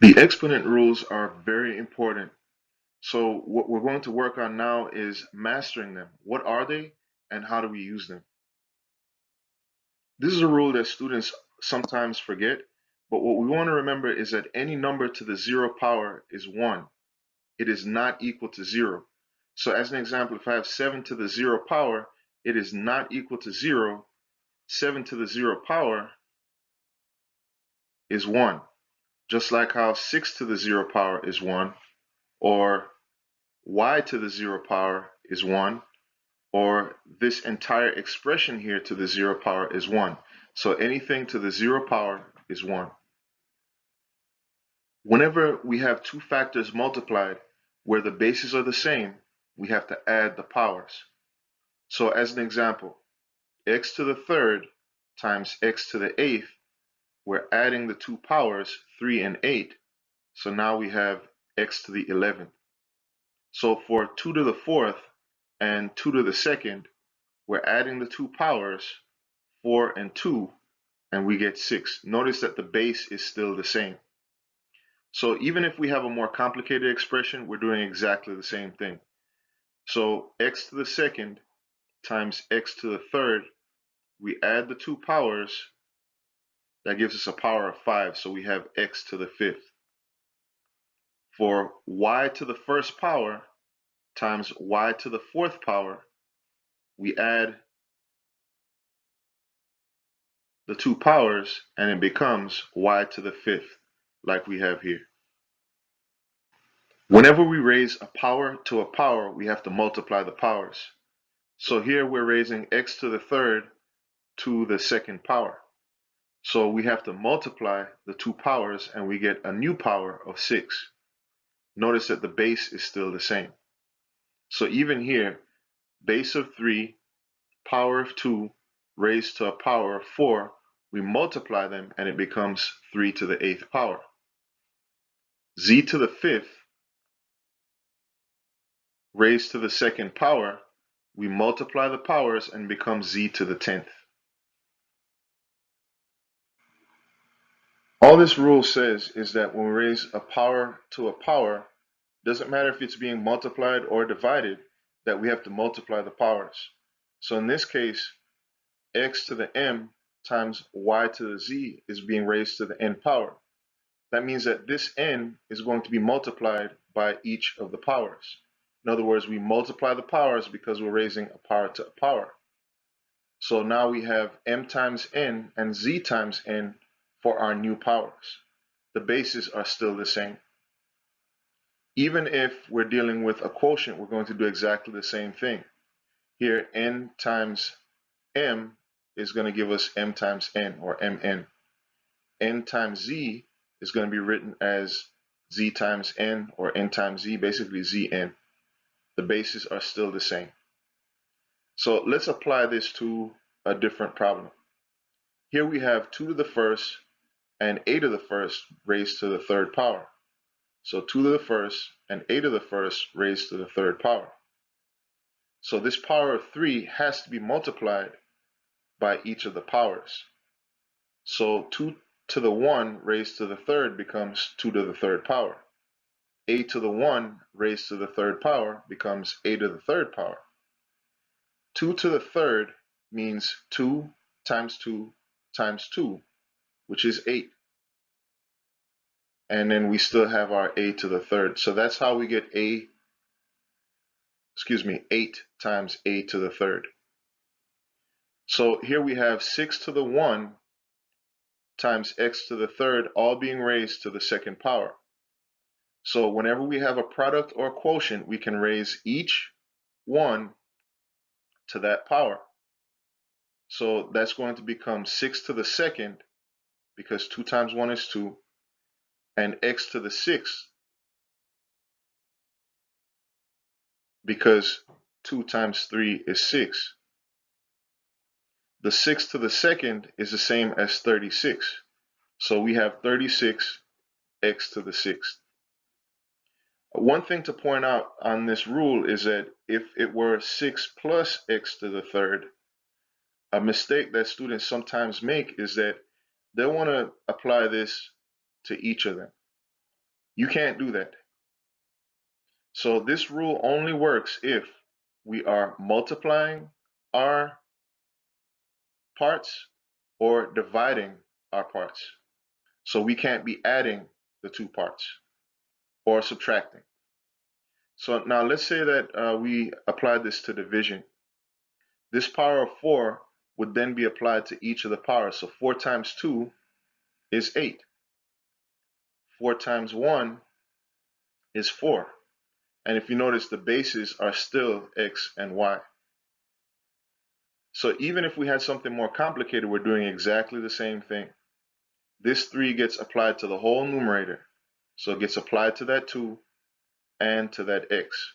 The exponent rules are very important. So what we're going to work on now is mastering them. What are they and how do we use them? This is a rule that students sometimes forget, but what we want to remember is that any number to the zero power is 1. It is not equal to 0. So as an example, if I have 7 to the 0 power, it is not equal to 0. 7 to the 0 power is 1. Just like how 6 to the 0 power is 1, or y to the 0 power is 1, or this entire expression here to the 0 power is 1. So anything to the 0 power is 1. Whenever we have two factors multiplied where the bases are the same, we have to add the powers. So as an example, x to the third times x to the eighth, we're adding the two powers, 3 and 8. So now we have x to the 11th. So for 2 to the fourth and 2 to the second, we're adding the two powers, 4 and 2, and we get 6. Notice that the base is still the same. So even if we have a more complicated expression, we're doing exactly the same thing. So x to the second times x to the third, we add the two powers, that gives us a power of 5, so we have x to the fifth. For y to the first power times y to the fourth power, we add the two powers and it becomes y to the fifth, like we have here. Whenever we raise a power to a power, we have to multiply the powers. So here we're raising x to the third to the second power. So we have to multiply the two powers and we get a new power of 6. Notice that the base is still the same. So even here, base of 3, power of 2, raised to a power of 4, we multiply them and it becomes 3 to the 8th power. Z to the 5th, raised to the second power, we multiply the powers and become z to the 10th. All this rule says is that when we raise a power to a power, doesn't matter if it's being multiplied or divided, that we have to multiply the powers. So in this case, x to the m times y to the z is being raised to the n power. That means that this n is going to be multiplied by each of the powers. In other words, we multiply the powers because we're raising a power to a power. So now we have m times n and z times n for our new powers. The bases are still the same. Even if we're dealing with a quotient, we're going to do exactly the same thing. Here, n times m is going to give us m times n, or mn. N times z is going to be written as z times n, or n times z, basically zn. The bases are still the same. So let's apply this to a different problem. Here we have 2 to the first and 8 to the first raised to the third power. So 2 to the first and 8 to the first raised to the third power. So this power of 3 has to be multiplied by each of the powers. So 2 to the 1 raised to the third becomes 2 to the third power. 8 to the 1 raised to the third power becomes 8 to the third power. 2 to the third means 2 times 2 times 2, which is 8. And then we still have our a to the third. So that's how we get 8 times a to the third. So here we have 6 to the 1 times x to the third, all being raised to the second power. So whenever we have a product or a quotient, we can raise each one to that power. So that's going to become 6 to the second, because 2 times 1 is 2, and x to the 6th, because 2 times 3 is 6. The 6 to the second is the same as 36. So we have 36 x to the 6th. One thing to point out on this rule is that if it were 6 plus x to the third, a mistake that students sometimes make is that they want to apply this to each of them. You can't do that. So this rule only works if we are multiplying our parts or dividing our parts. So we can't be adding the two parts or subtracting. So now let's say that we apply this to division. This power of 4 would then be applied to each of the powers. So 4 times 2 is 8. 4 times 1 is 4. And if you notice, the bases are still x and y. So even if we had something more complicated, we're doing exactly the same thing. This 3 gets applied to the whole numerator. So it gets applied to that 2 and to that x.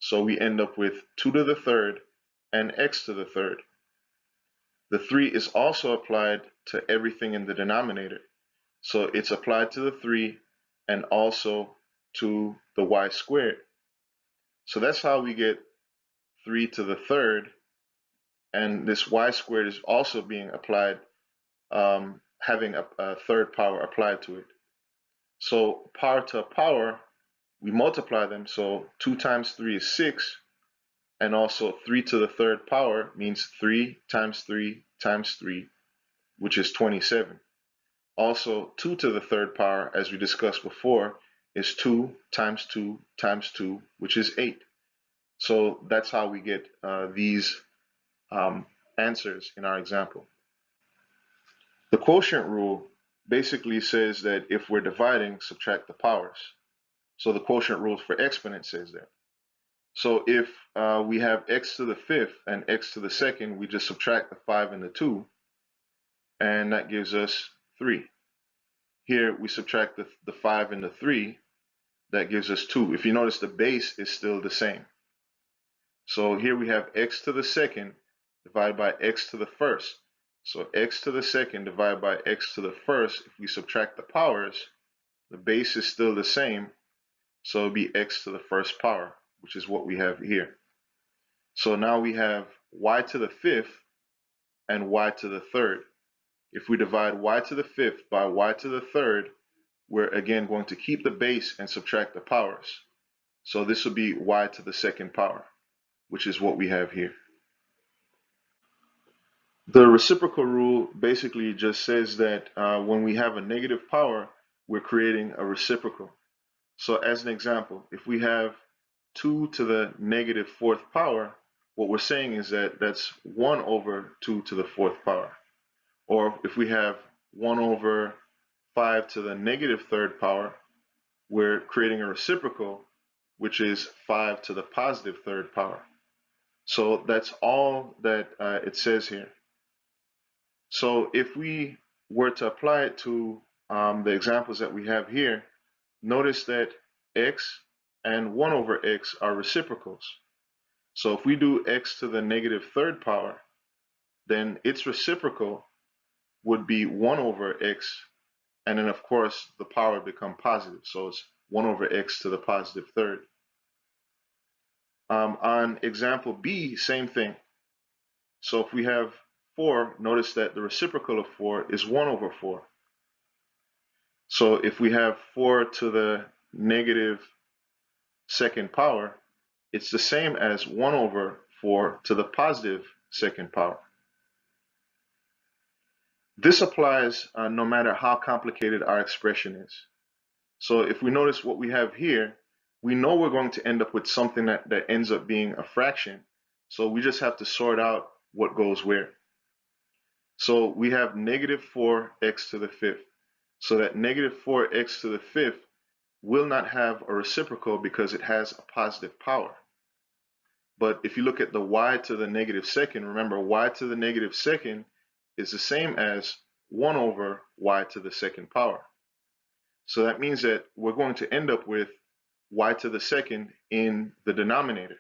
So we end up with 2 to the third and x to the third. The 3 is also applied to everything in the denominator. So it's applied to the 3 and also to the y squared. So that's how we get 3 to the third, and this y squared is also being applied, having a third power applied to it. So power to a power, we multiply them. So 2 times 3 is 6, and also 3 to the third power means 3 times 3 times 3, which is 27. Also, 2 to the third power, as we discussed before, is 2 times 2 times 2, which is 8. So that's how we get these answers in our example. The quotient rule basically says that if we're dividing, subtract the powers. So the quotient rule for exponent says that. So if we have x to the fifth and x to the second, we just subtract the 5 and the 2, and that gives us 3. Here we subtract the 5 and the 3, that gives us 2. If you notice, the base is still the same. So here we have x to the second divided by x to the first. So x to the second divided by x to the first, if we subtract the powers, the base is still the same. So it'll be x to the first power, which is what we have here. So now we have y to the fifth and y to the third. If we divide y to the fifth by y to the third, we're again going to keep the base and subtract the powers. So this will be y to the second power, which is what we have here. The reciprocal rule basically just says that when we have a negative power, we're creating a reciprocal. So as an example, if we have 2 to the negative fourth power, what we're saying is that that's 1 over 2 to the fourth power. Or if we have 1 over 5 to the negative third power, we're creating a reciprocal, which is 5 to the positive third power. So that's all that it says here. So if we were to apply it to the examples that we have here, notice that x and 1 over x are reciprocals. So if we do x to the negative third power, then its reciprocal would be 1 over x, and then of course the power would become positive. So it's 1 over x to the positive third. On example B, same thing. So if we have 4, notice that the reciprocal of 4 is 1 over 4. So if we have 4 to the negative second power, it's the same as 1 over 4 to the positive second power. This applies no matter how complicated our expression is. So if we notice what we have here, we know we're going to end up with something that ends up being a fraction. So we just have to sort out what goes where. So we have negative 4x to the fifth. So that negative 4x to the fifth will not have a reciprocal because it has a positive power. But if you look at the y to the negative second, remember y to the negative second is the same as 1 over y to the second power. So that means that we're going to end up with y to the second in the denominator.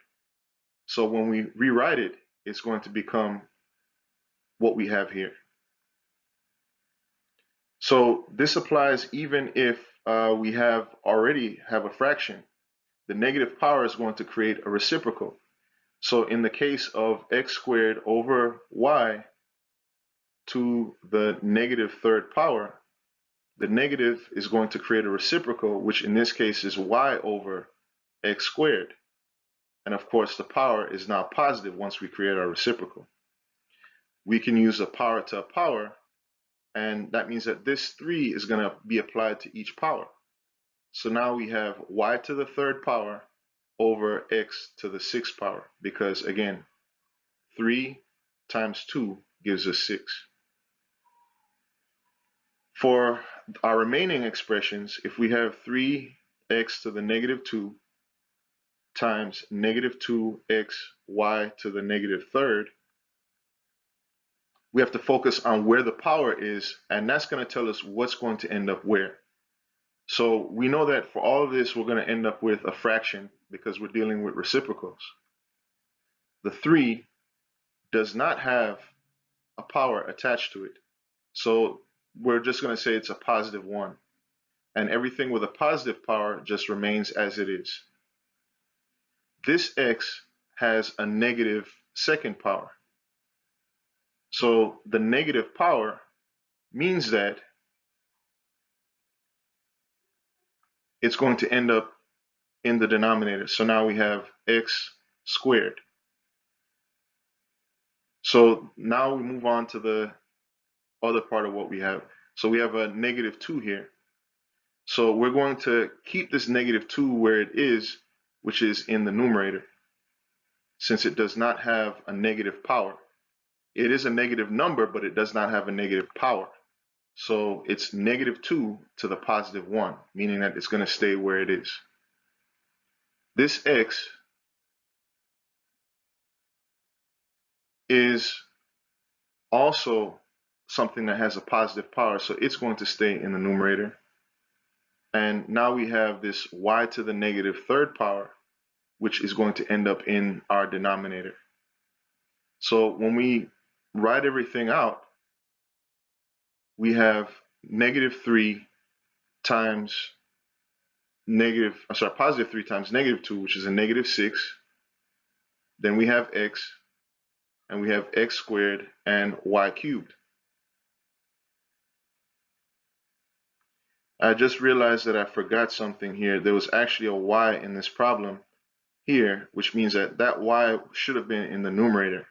So when we rewrite it, it's going to become what we have here. So this applies even if we already have a fraction. The negative power is going to create a reciprocal. So in the case of x squared over y to the negative third power, the negative is going to create a reciprocal, which in this case is y over x squared. And of course, the power is now positive once we create our reciprocal. We can use a power to a power, and that means that this 3 is going to be applied to each power. So now we have y to the third power over x to the sixth power, because again, 3 times 2 gives us 6. For our remaining expressions, if we have 3x to the negative 2 times negative 2xy to the negative third, we have to focus on where the power is, and that's going to tell us what's going to end up where. So we know that for all of this, we're going to end up with a fraction because we're dealing with reciprocals. The 3 does not have a power attached to it. So we're just going to say it's a positive 1. And everything with a positive power just remains as it is. This x has a negative second power. So the negative power means that it's going to end up in the denominator. So now we have x squared. So now we move on to the other part of what we have. So we have a negative 2 here. So we're going to keep this negative 2 where it is, which is in the numerator, since it does not have a negative power. It is a negative number, but it does not have a negative power. So it's negative 2 to the positive 1, meaning that it's going to stay where it is. This x is also something that has a positive power, so it's going to stay in the numerator. And now we have this y to the negative third power, which is going to end up in our denominator. So when we write everything out, we have negative 3 times positive 3 times negative 2, which is a negative 6. Then we have x, and we have x squared and y cubed. I just realized that I forgot something here. There was actually a y in this problem here, which means that that y should have been in the numerator.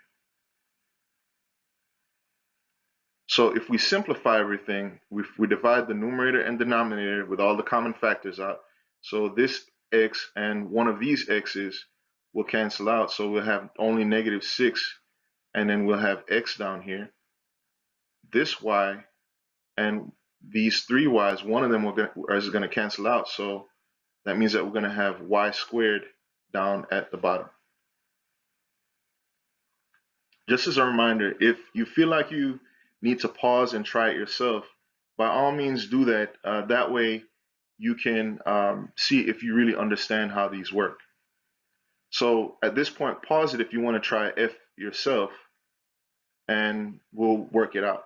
So if we simplify everything, we divide the numerator and denominator with all the common factors out. So this x and one of these x's will cancel out. So we'll have only negative 6, and then we'll have x down here. This y and these 3 y's, one of them is going to cancel out. So that means that we're going to have y squared down at the bottom. Just as a reminder, if you feel like you need to pause and try it yourself, by all means do that. That way you can see if you really understand how these work. So at this point, pause it if you want to try f yourself, and we'll work it out.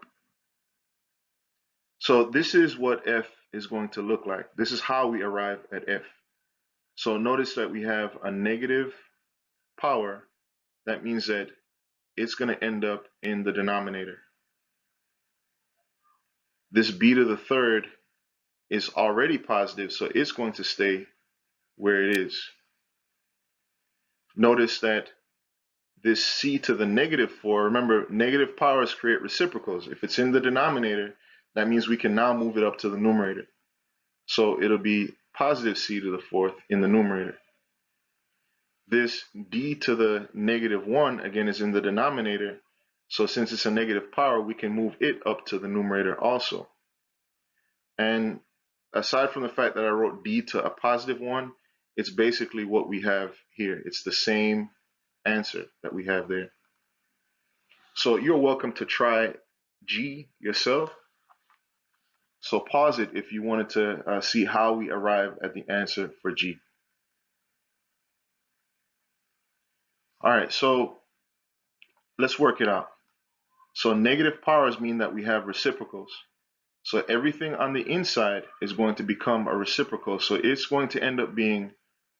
So this is what f is going to look like. This is how we arrive at f. So notice that we have a negative power. That means that it's going to end up in the denominator. This b to the third is already positive, so it's going to stay where it is. Notice that this c to the negative 4, remember, negative powers create reciprocals. If it's in the denominator, that means we can now move it up to the numerator. So it'll be positive c to the fourth in the numerator. This d to the negative 1, again, is in the denominator. So since it's a negative power, we can move it up to the numerator also. And aside from the fact that I wrote d to a positive 1, it's basically what we have here. It's the same answer that we have there. So you're welcome to try g yourself. So pause it if you wanted to see how we arrive at the answer for g. All right, so let's work it out. So negative powers mean that we have reciprocals. So everything on the inside is going to become a reciprocal. So it's going to end up being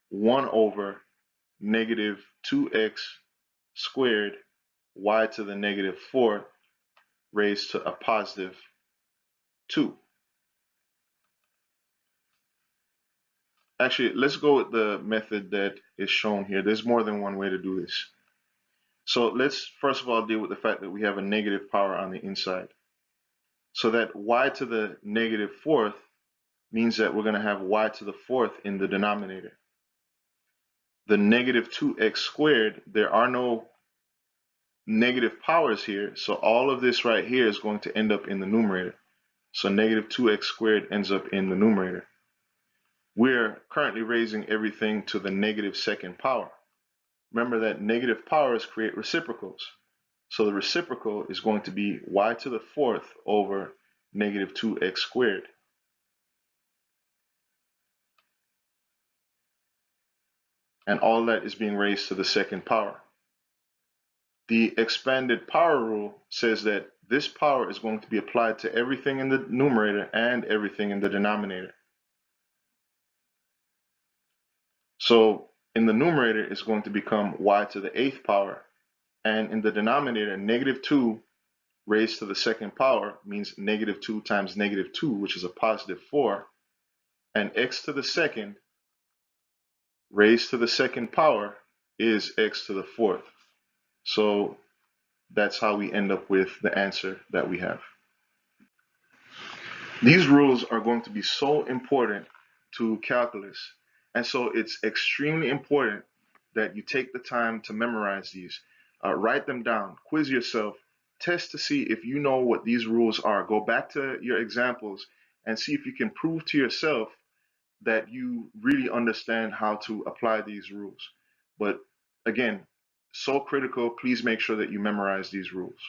1 over negative 2x squared y to the negative 4 raised to a positive 2. Actually, let's go with the method that is shown here. There's more than one way to do this. So let's first of all deal with the fact that we have a negative power on the inside. So that y to the negative fourth means that we're going to have y to the fourth in the denominator. The negative 2x squared, there are no negative powers here, so all of this right here is going to end up in the numerator. So negative 2x squared ends up in the numerator. We're currently raising everything to the negative second power. Remember that negative powers create reciprocals. So the reciprocal is going to be y to the fourth over negative 2x squared. And all that is being raised to the second power. The expanded power rule says that this power is going to be applied to everything in the numerator and everything in the denominator. So in the numerator, it's going to become y to the eighth power. And in the denominator, negative 2 raised to the second power means negative 2 times negative 2, which is a positive 4. And x to the second raised to the second power is x to the fourth. So that's how we end up with the answer that we have. These rules are going to be so important to calculus. And so it's extremely important that you take the time to memorize these. Write them down, quiz yourself, test to see if you know what these rules are. Go back to your examples and see if you can prove to yourself that you really understand how to apply these rules. But again, so critical, please make sure that you memorize these rules.